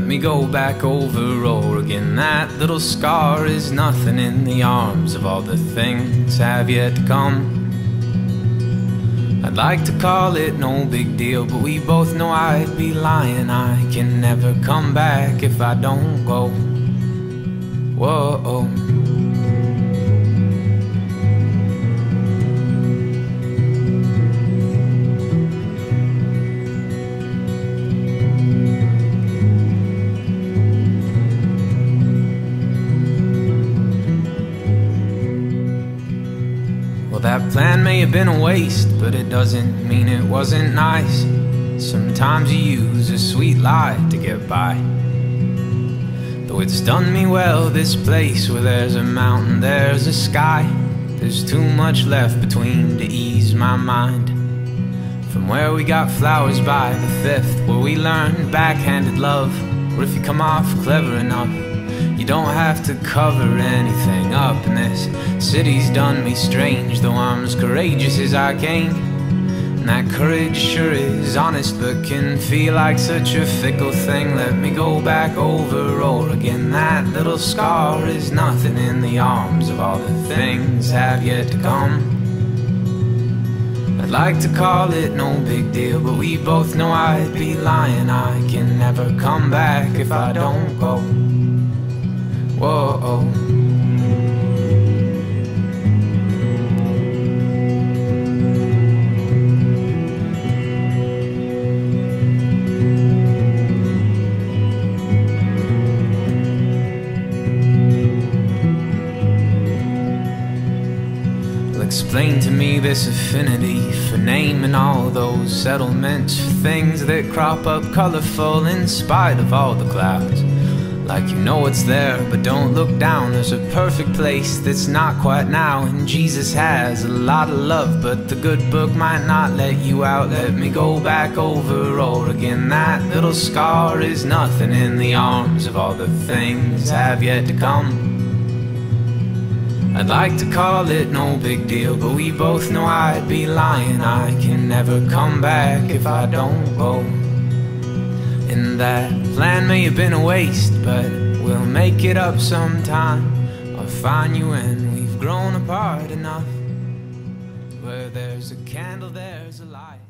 me go back over Oregon. That little scar is nothing in the arms of all the things have yet to come. I'd like to call it no big deal, but we both know I'd be lying. I can never come back if I don't go. Whoa. Well, that plan may have been a waste, but it doesn't mean it wasn't nice. Sometimes you use a sweet lie to get by. Though it's done me well, this place where there's a mountain, there's a sky. There's too much left between to ease my mind. From where we got flowers by the 5th, where we learned backhanded love, where if you come off clever enough, you don't have to cover anything up. And this city's done me strange, though I'm as courageous as I came. And that courage sure is honest, but can feel like such a fickle thing. Let me go back over Oregon. That little scar is nothing in the arms of all the things have yet to come. I'd like to call it no big deal, but we both know I'd be lying. I can never come back if I don't go. Whoa. Explain to me this affinity for naming all those settlements, for things that crop up colorful in spite of all the clouds. Like you know it's there, but don't look down. There's a perfect place that's not quite now, and Jesus has a lot of love, but the good book might not let you out. Let me go back over Oregon. That little scar is nothing in the arms of all the things have yet to come. I'd like to call it no big deal, but we both know I'd be lying. I can never come back if I don't go. And that plan may have been a waste, but we'll make it up sometime. I'll find you when we've grown apart enough. Where there's a candle, there's a light.